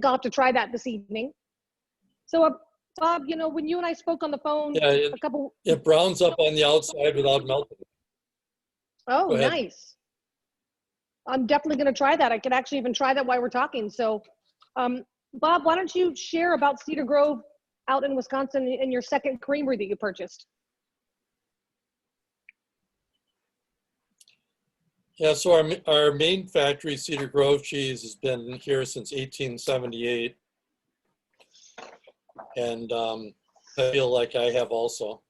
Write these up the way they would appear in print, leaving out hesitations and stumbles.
got to try that this evening. So Bob, you know, when you and I spoke on the phone it browns up on the outside without melting. Oh, nice. I'm definitely going to try that. I could actually even try that while we're talking. So, Bob, why don't you share about Cedar Grove out in Wisconsin and your second creamery that you purchased? Yeah, so our main factory, Cedar Grove Cheese, has been here since 1878. And I feel like I have also.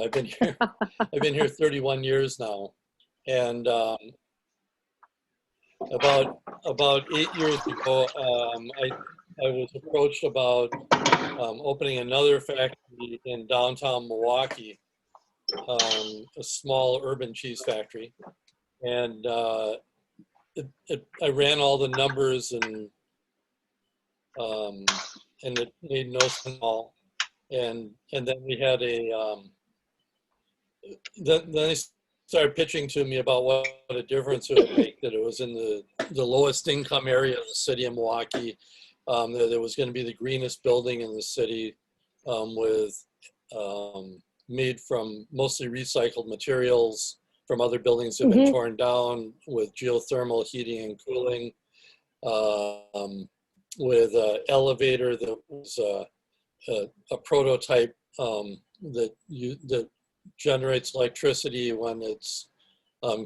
I've been here 31 years now. And about 8 years ago, I was approached about opening another factory in downtown Milwaukee, a small urban cheese factory. And I ran all the numbers and it made no sense at all. And then we had then they started pitching to me about what a difference it would make, that it was in the lowest income area of the city of Milwaukee, that it was going to be the greenest building in the city, with made from mostly recycled materials from other buildings that have been torn down, with geothermal heating and cooling, with an elevator that was a prototype that generates electricity when it's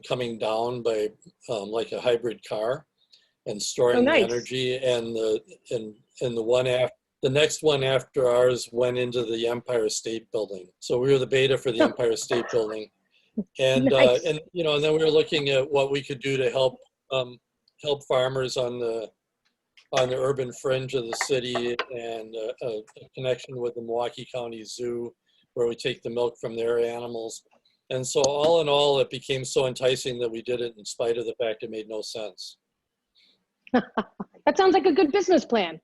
coming down by like a hybrid car, and storing the energy. And the next one after ours went into the Empire State Building. So we were the beta for the Empire State Building. And and you know, and then we were looking at what we could do to help farmers on the urban fringe of the city, and a connection with the Milwaukee County Zoo, where we take the milk from their animals. And so all in all, it became so enticing that we did it in spite of the fact it made no sense. That sounds like a good business plan.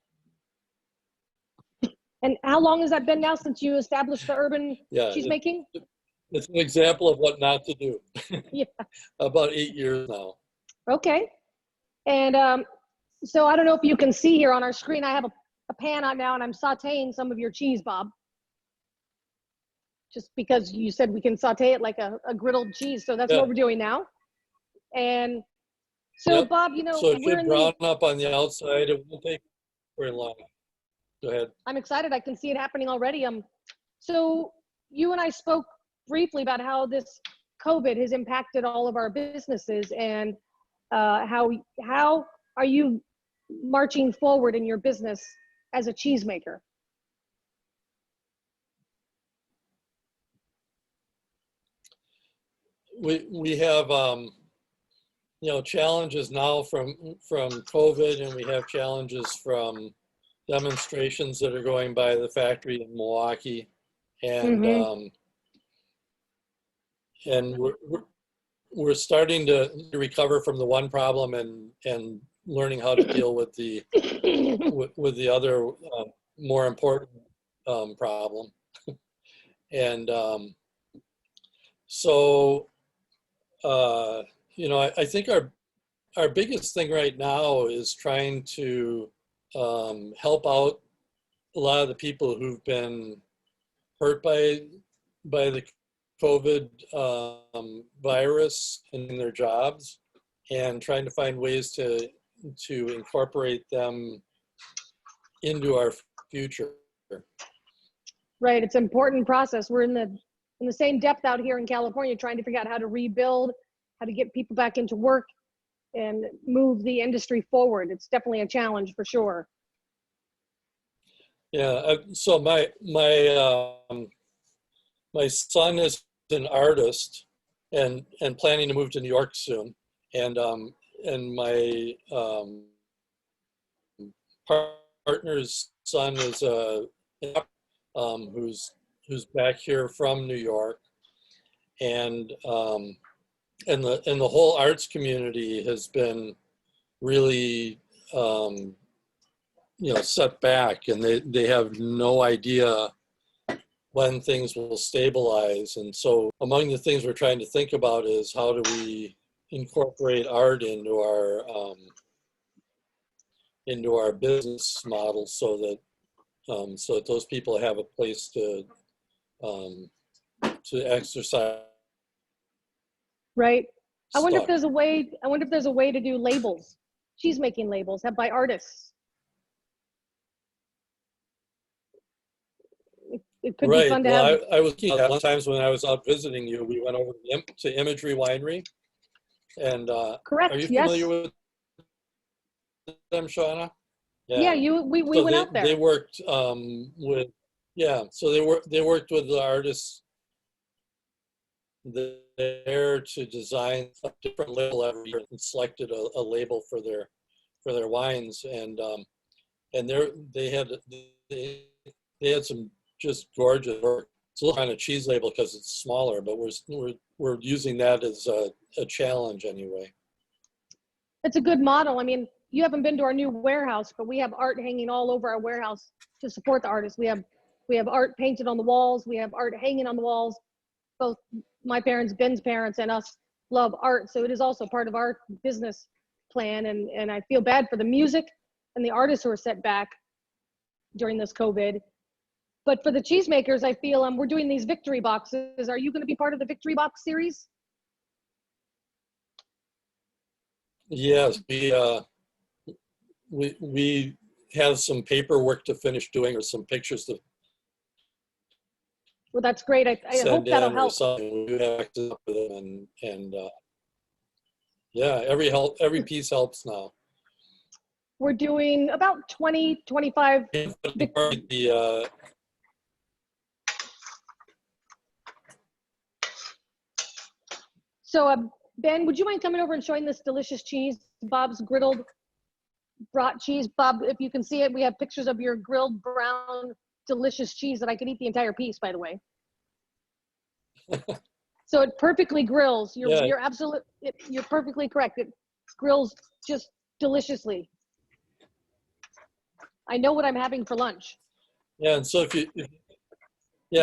And how long has that been now since you established the urban cheesemaking? It's an example of what not to do. Yeah. About 8 years now. Okay. And so I don't know if you can see here on our screen, I have a pan on now, and I'm sauteing some of your cheese, Bob. Just because you said we can saute it like a griddled cheese. So that's what we're doing now. And so Bob, you know, so it should brown up on the outside. It won't take very long. Go ahead. I'm excited. I can see it happening already. So you and I spoke briefly about how this COVID has impacted all of our businesses, and how are you marching forward in your business as a cheesemaker? We have you know, challenges now from COVID, and we have challenges from demonstrations that are going by the factory in Milwaukee, and and we're starting to recover from the one problem, and learning how to deal with the other more important problem. And so you know, I think our biggest thing right now is trying to help out a lot of the people who've been hurt by the COVID virus in their jobs, and trying to find ways to incorporate them into our future. Right, it's an important process. We're in the same depth out here in California, trying to figure out how to rebuild, how to get people back into work, and move the industry forward. It's definitely a challenge for sure. Yeah, so my son is an artist and planning to move to New York soon, and my partner's son is who's back here from New York, and the whole arts community has been really you know, set back, and they have no idea when things will stabilize. And so among the things we're trying to think about is, how do we incorporate art into into our business model so that those people have a place to exercise. Right. I wonder if Stuff. there's a way. I wonder if there's a way to do labels, cheese making labels, have by artists. It could be Right. fun to Well, have. I was times when I was out visiting you, we went over to Imagery Winery, and are Correct. you Yes. familiar with them, Shauna? Yeah. We So went out there. they worked with So they worked with the artists there to design a different label every year and selected a label for their wines, and they had some just gorgeous work. It's a little kind of cheese label because it's smaller, but we're using that as a challenge anyway. It's a good model. I mean, you haven't been to our new warehouse, but we have art hanging all over our warehouse to support the artists. We have art painted on the walls. We have art hanging on the walls. Both my parents, Ben's parents, and us love art, so it is also part of our business plan. And I feel bad for the music and the artists who are set back during this COVID. But for the cheesemakers, I feel we're doing these victory boxes. Are you going to be part of the victory box series? Yes, we have some paperwork to finish doing, or some pictures to Well, that's great. I hope that'll help. We do have access to them, and every piece helps now. We're doing about 20, 25. So Ben, would you mind coming over and showing this delicious cheese, Bob's griddled brat cheese? Bob, if you can see it, we have pictures of your grilled brown delicious cheese that I could eat the entire piece, by the way. So it perfectly grills. You're perfectly correct. It grills just deliciously. I know what I'm having for lunch. Yeah, and so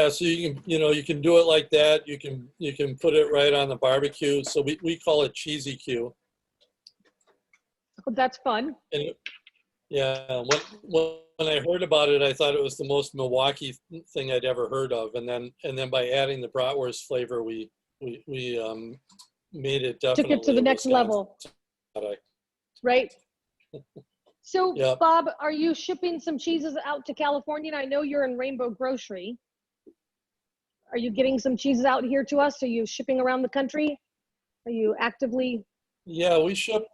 so you can do it like that. You can put it right on the barbecue. So we call it cheesy Q. Oh, that's fun. And when I heard about it, I thought it was the most Milwaukee thing I'd ever heard of. And then by adding the bratwurst flavor, we made it definitely took it to the next level. Product. Right. So Yep. Bob, are you shipping some cheeses out to California? And I know you're in Rainbow Grocery. Are you getting some cheeses out here to us? Are you shipping around the country? Are you actively? Yeah, we ship.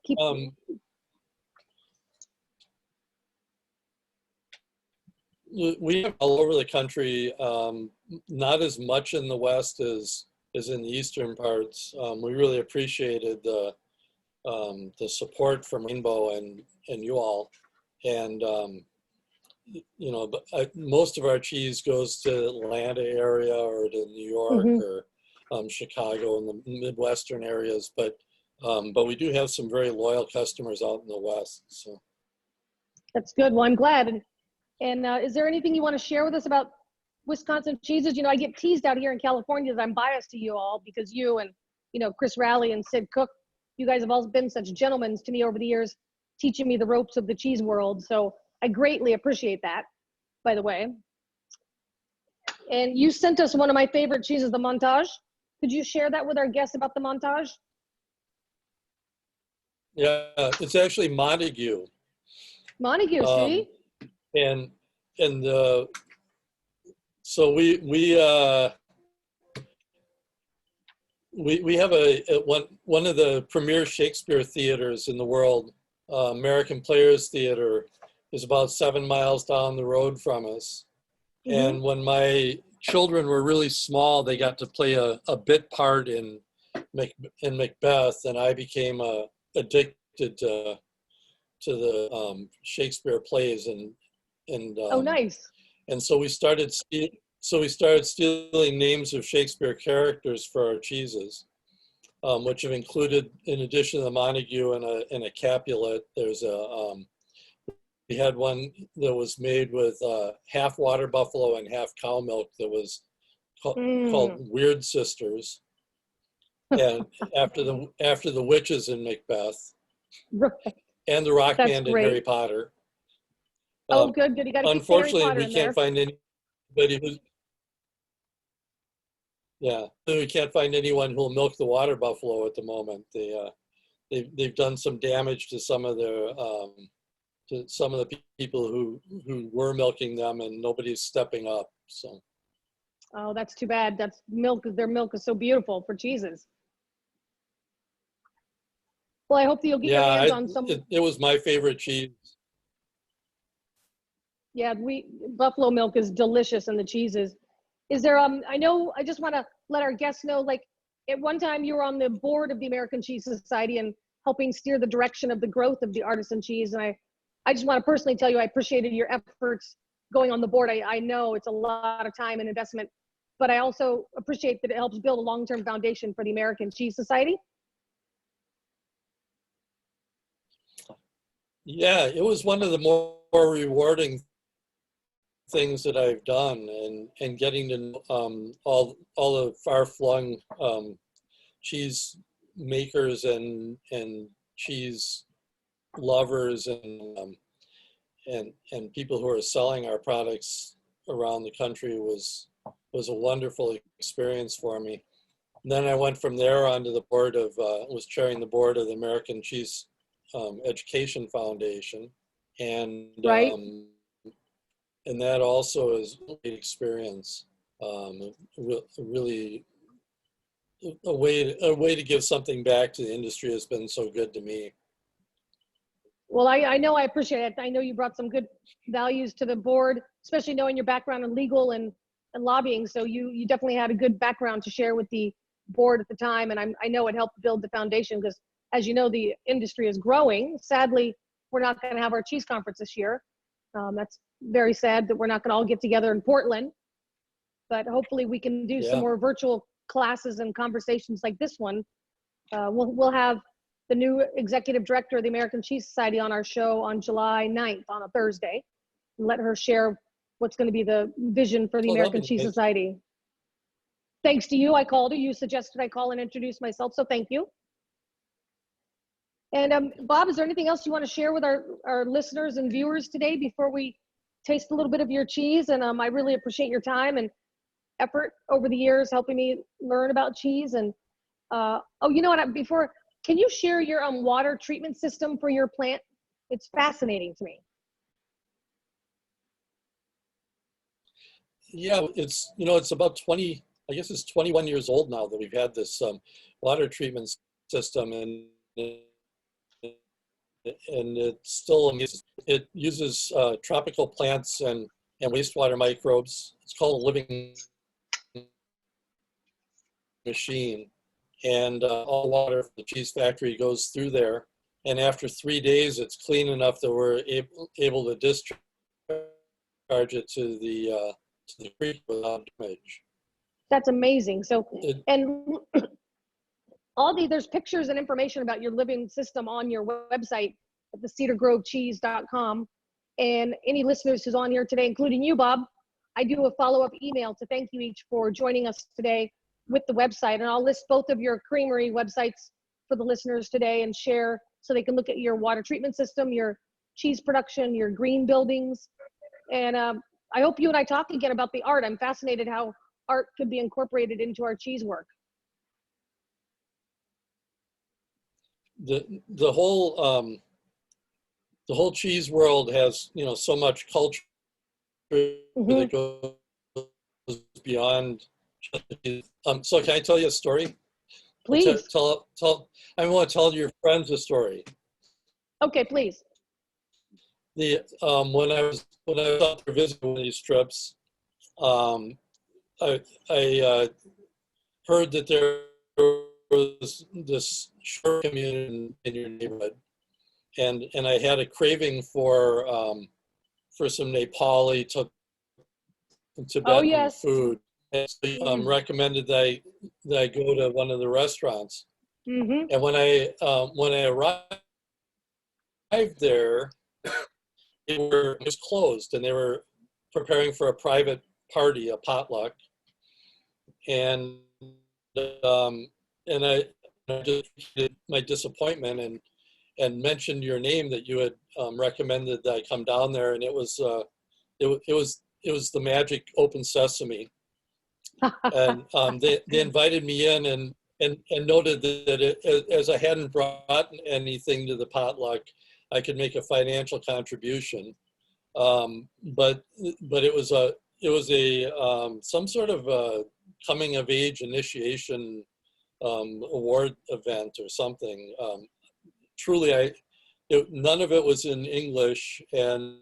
We have all over the country, not as much in the West as in the eastern parts. We really appreciated the support from Rainbow and you all, and but most of our cheese goes to the Atlanta area or to New York or Chicago and the Midwestern areas, but we do have some very loyal customers out in the West. So that's good. Well, I'm glad. And is there anything you want to share with us about Wisconsin cheeses? I get teased out here in California that I'm biased to you all because you and, Chris Rowley and Sid Cook, you guys have all been such gentlemen to me over the years, teaching me the ropes of the cheese world. So I greatly appreciate that, by the way. And you sent us one of my favorite cheeses, the Montage. Could you share that with our guests about the Montage? Yeah, it's actually Montague. Montague, see? So we have one of the premier Shakespeare theaters in the world. American Players Theater is about 7 miles down the road from us. And when my children were really small, they got to play a bit part in Macbeth, and I became addicted to the Shakespeare plays and oh, nice. And so we started stealing names of Shakespeare characters for our cheeses, which have included, in addition to the Montague and a Capulet, there's we had one that was made with half water buffalo and half cow milk that was called Weird Sisters, and after the witches in Macbeth, right. and the rock band in Harry Potter. Oh, good, good. You got to keep Harry Unfortunately, Potter we in can't there. find anybody who's, yeah, we can't find anyone who'll milk the water buffalo at the moment. They've done some damage to some of the people who were milking them, and nobody's stepping up. So. Oh, that's too bad. That's milk. Their milk is so beautiful for cheeses. Well, I hope that you'll get your Yeah, hands on some. it was my favorite cheese. Yeah, buffalo milk is delicious, and the cheeses. Is there I know, I just want to let our guests know, like, at one time you were on the board of the American Cheese Society and helping steer the direction of the growth of the artisan cheese. And I just want to personally tell you I appreciated your efforts going on the board. I know it's a lot of time and investment, but I also appreciate that it helps build a long-term foundation for the American Cheese Society. Yeah, it was one of the more rewarding things that I've done, and getting to know all the far-flung cheese makers and cheese lovers and people who are selling our products around the country was a wonderful experience for me. And then I went from there onto the board of was chairing the board of the American Cheese Education Foundation, and Right. And that also is a great experience. Really a way to give something back to the industry has been so good to me. Well, I know I appreciate it. I know you brought some good values to the board, especially knowing your background in legal and lobbying. So you definitely had a good background to share with the board at the time. And I know it helped build the foundation because, as you know, the industry is growing. Sadly, we're not going to have our cheese conference this year. That's very sad that we're not going to all get together in Portland. But hopefully we can do some more virtual classes and conversations like this one. We'll have the new executive director of the American Cheese Society on our show on July 9th on a Thursday, and let her share what's going to be the vision for the American Cheese Society. Thanks to you, I called her. You suggested I call and introduce myself, so thank you. And Bob, is there anything else you want to share with our listeners and viewers today before we taste a little bit of your cheese? And I really appreciate your time and effort over the years helping me learn about cheese. And oh, you know what, can you share your water treatment system for your plant? It's fascinating to me. Yeah, it's about 20, I guess it's 21 years old now that we've had this water treatment system, and it's still amazing. It uses tropical plants and wastewater microbes. It's called a living machine, and all water from the cheese factory goes through there. And after 3 days, it's clean enough that we're able to discharge it to the creek without damage. That's amazing. So, there's pictures and information about your living system on your website at the cedargrovecheese.com. And any listeners who's on here today, including you, Bob, I do a follow-up email to thank you each for joining us today with the website. And I'll list both of your creamery websites for the listeners today and share so they can look at your water treatment system, your cheese production, your green buildings. And I hope you and I talk again about the art. I'm fascinated how art could be incorporated into our cheese work. The whole cheese world has so much culture that goes beyond. So can I tell you a story? Please. I want to tell your friends a story. Okay, please. When I was out there visiting one of these trips, I heard that there was this Sherpa community in your neighborhood, and I had a craving for some Nepali Tibetan food. And so, recommended that I go to one of the restaurants. And when I arrived there, it was closed, and they were preparing for a private party, a potluck. And I just did my disappointment and mentioned your name, that you had recommended that I come down there, and it was the magic open sesame. And they invited me in and noted that as I hadn't brought anything to the potluck, I could make a financial contribution. But it was some sort of a coming of age initiation award event or something. Truly, none of it was in English, and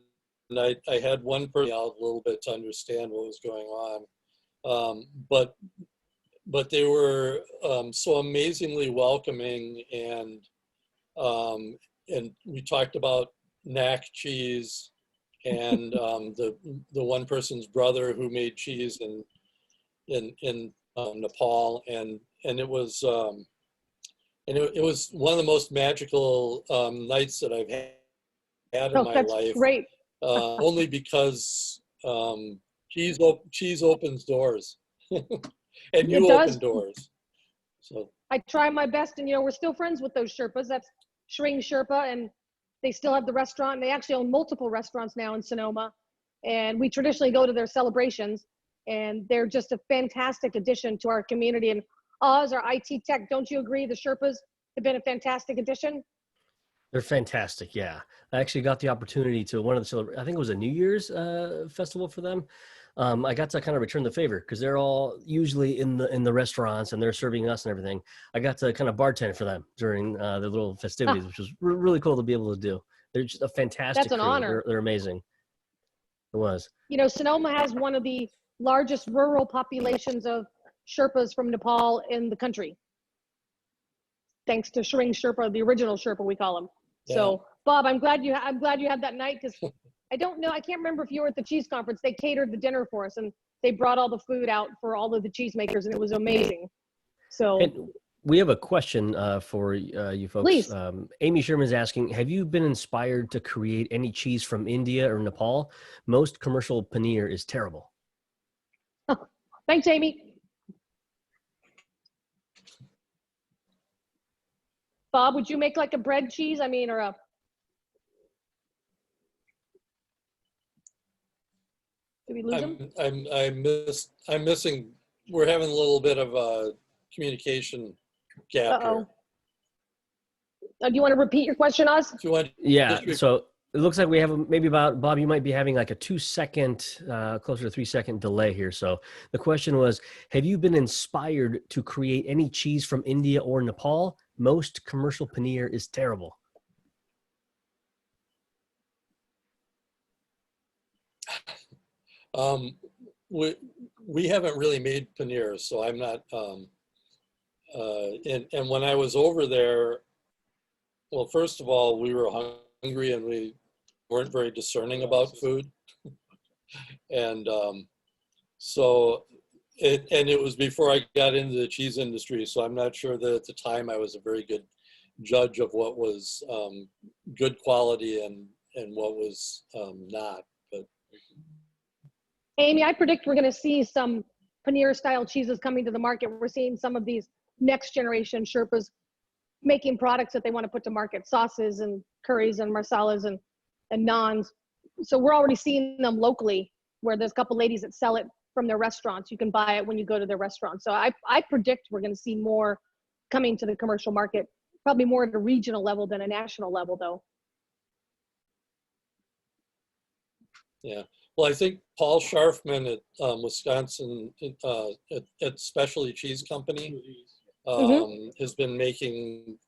I had one person out a little bit to understand what was going on. But they were so amazingly welcoming, and we talked about knack cheese and the one person's brother who made cheese in Nepal, and it was one of the most magical nights that I've had in my life. Great. Only because cheese opens doors. And you open doors. So I try my best, and we're still friends with those Sherpas. That's Shring Sherpa, and they still have the restaurant. And they actually own multiple restaurants now in Sonoma. And we traditionally go to their celebrations, and they're just a fantastic addition to our community. And Oz, our IT tech, don't you agree? The Sherpas have been a fantastic addition. They're fantastic. Yeah. I actually got the opportunity to one of the, I think it was a New Year's festival for them. I got to kind of return the favor because they're all usually in the restaurants and they're serving us and everything. I got to kind of bartend for them during the little festivities, which was really cool to be able to do. They're just a fantastic That's an crew. honor. They're amazing. It was. Sonoma has one of the largest rural populations of Sherpas from Nepal in the country. Thanks to Shring Sherpa, the original Sherpa, we call him. Yeah. So, Bob, I'm glad you had that night, because I can't remember if you were at the cheese conference. They catered the dinner for us, and they brought all the food out for all of the cheesemakers, and it was amazing. So we have a question for you folks. Please. Amy Sherman's asking, have you been inspired to create any cheese from India or Nepal? Most commercial paneer is terrible. Oh, thanks, Amy. Bob, would you make like a bread cheese? Or a... Did we lose him? I'm missing. We're having a little bit of a communication gap here. Do you want to repeat your question, Oz? Yeah. So it looks like we have maybe about, Bob, you might be having like a 2-second, closer to 3-second delay here. So the question was, have you been inspired to create any cheese from India or Nepal? Most commercial paneer is terrible. We haven't really made paneer, so I'm not. And when I was over there, well, first of all, we were hungry and we weren't very discerning about food, and so it was before I got into the cheese industry. So I'm not sure that at the time I was a very good judge of what was good quality and what was not. But Amy, I predict we're going to see some paneer style cheeses coming to the market. We're seeing some of these next generation Sherpas making products that they want to put to market, sauces and curries and marsalas and naans. So we're already seeing them locally, where there's a couple ladies that sell it from their restaurants. You can buy it when you go to their restaurant. So I predict we're going to see more coming to the commercial market, probably more at a regional level than a national level, though. Yeah. Well, I think Paul Scharfman at Wisconsin at Specialty Cheese Company has been making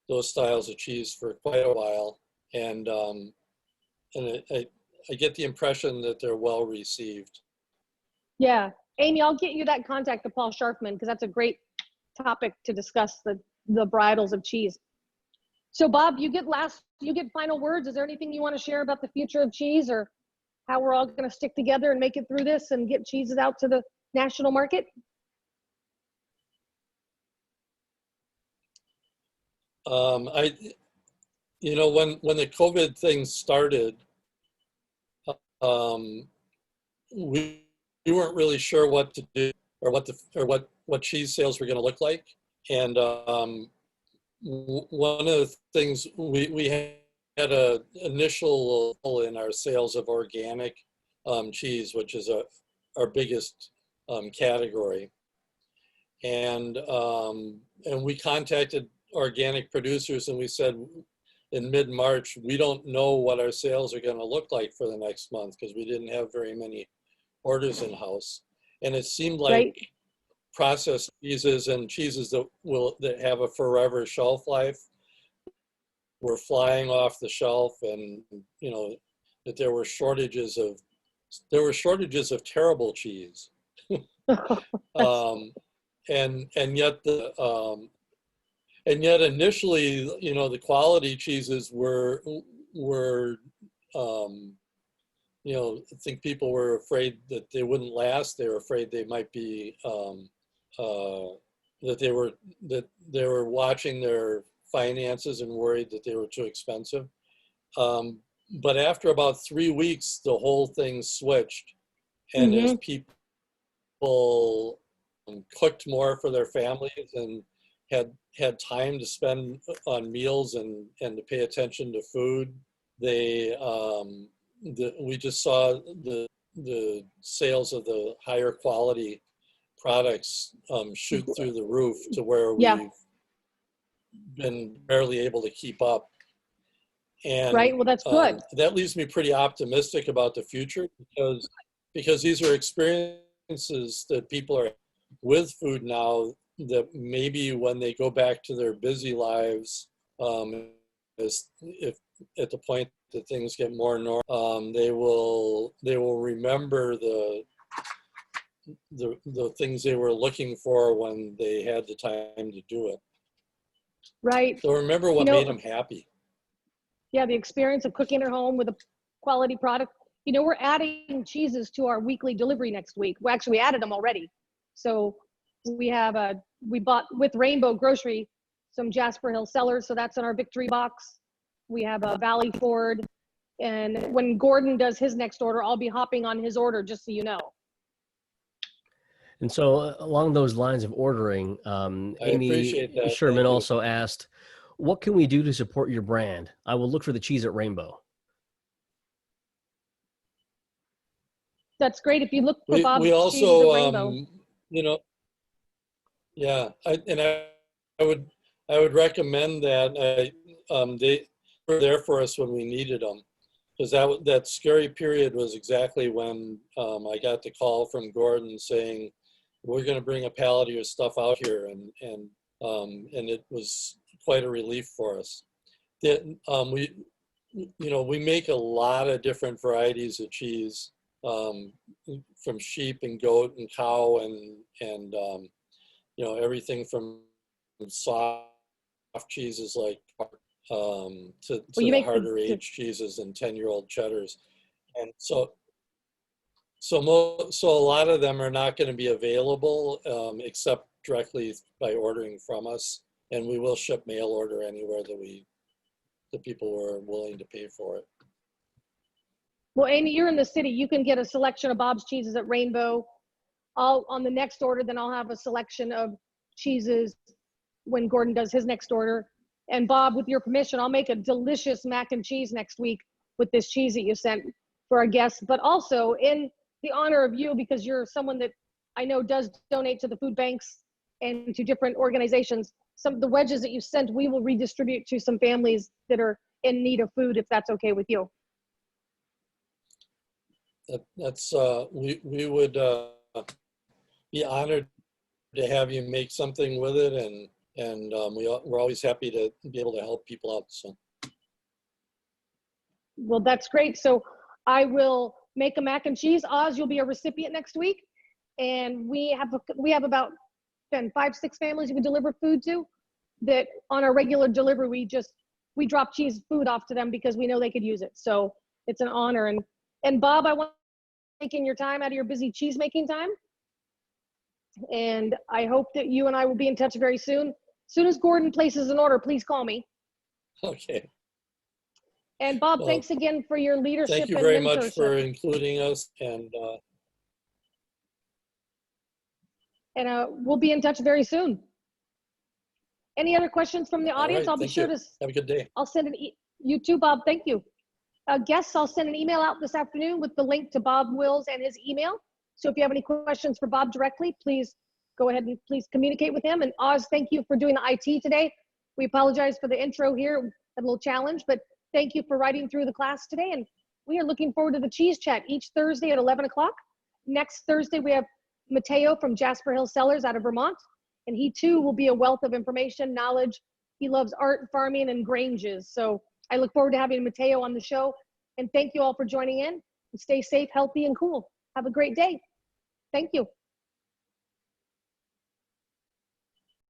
those styles of cheese for quite a while, and I get the impression that they're well received. Yeah, Amy, I'll get you that contact of Paul Scharfman, because that's a great topic to discuss, the varietals of cheese. So, Bob, you get final words. Is there anything you want to share about the future of cheese, or how we're all going to stick together and make it through this and get cheeses out to the national market? When the COVID thing started, we weren't really sure what to do or what cheese sales were going to look like. And one of the things we had a initial lull in our sales of organic cheese, which is our biggest category. And we contacted organic producers and we said in mid-March, we don't know what our sales are going to look like for the next month because we didn't have very many orders in-house. And it seemed like Right. processed cheeses and cheeses that have a forever shelf life were flying off the shelf, and you know that there were shortages of terrible cheese. And yet initially, you know, the quality cheeses were you know, I think people were afraid that they wouldn't last. They were afraid they might be that they were watching their finances and worried that they were too expensive. But after about 3 weeks, the whole thing switched, and as people cooked more for their families and had time to spend on meals and to pay attention to food, we just saw the sales of the higher quality products shoot through the roof to where we've been barely able to keep up. And right. Well, that's good. that leaves me pretty optimistic about the future because these are experiences that people are with food now that maybe when they go back to their busy lives, if at the point that things get more normal, they will remember the things they were looking for when they had the time to do it. Right. So remember what made them happy. Yeah, the experience of cooking at home with a quality product. You know, we're adding cheeses to our weekly delivery next week. Well, actually, we added them already. So we bought with Rainbow Grocery some Jasper Hill Cellars, so that's in our victory box. We have a Valley Ford, and when Gordon does his next order, I'll be hopping on his order, just so you know. And so along those lines of ordering, Amy Sherman also asked, what can we do to support your brand? I will look for the cheese at Rainbow. That's great. If you look for Bob's we Cheese also, at Rainbow. you know, yeah, I would recommend that they were there for us when we needed them, because that scary period was exactly when I got the call from Gordon saying, we're going to bring a pallet of your stuff out here, and it was quite a relief for us. We make a lot of different varieties of cheese, from sheep and goat and cow and you know, everything from soft cheeses like to the harder aged cheeses and 10-year-old cheddars. And so a lot of them are not going to be available except directly by ordering from us, and we will ship mail order anywhere that people were willing to pay for it. Well, Amy, you're in the city. You can get a selection of Bob's cheeses at Rainbow. On the next order, then I'll have a selection of cheeses when Gordon does his next order. And Bob, with your permission, I'll make a delicious mac and cheese next week with this cheese that you sent for our guests, but also in the honor of you, because you're someone that I know does donate to the food banks and to different organizations. Some of the wedges that you sent, we will redistribute to some families that are in need of food, if that's okay with you. That's we would be honored to have you make something with it, and we're always happy to be able to help people out. So, well, that's great. So I will make a mac and cheese. Oz, you'll be a recipient next week, and we have about 5-6 families we deliver food to. That on our regular delivery, we drop cheese food off to them because we know they could use it. So it's an honor. And Bob, I want to take in your time out of your busy cheese making time. And I hope that you and I will be in touch very soon. As soon as Gordon places an order, please call me. Okay. And Bob, thanks again for your leadership. Thank you very much for including us. And we'll be in touch very soon. Any other questions from the audience? Right, I'll be sure to have a good day. I'll send You too, Bob. Thank you. Guests, I'll send an email out this afternoon with the link to Bob Wills and his email. So if you have any questions for Bob directly, please go ahead and please communicate with him. And Oz, thank you for doing the IT today. We apologize for the intro here, a little challenge, but thank you for writing through the class today. And we are looking forward to the cheese chat each Thursday at 11 o'clock. Next Thursday, we have Mateo from Jasper Hill Cellars out of Vermont. And he too will be a wealth of information, knowledge. He loves art, farming, and granges. So I look forward to having Mateo on the show. And thank you all for joining in. And stay safe, healthy, and cool. Have a great day. Thank you.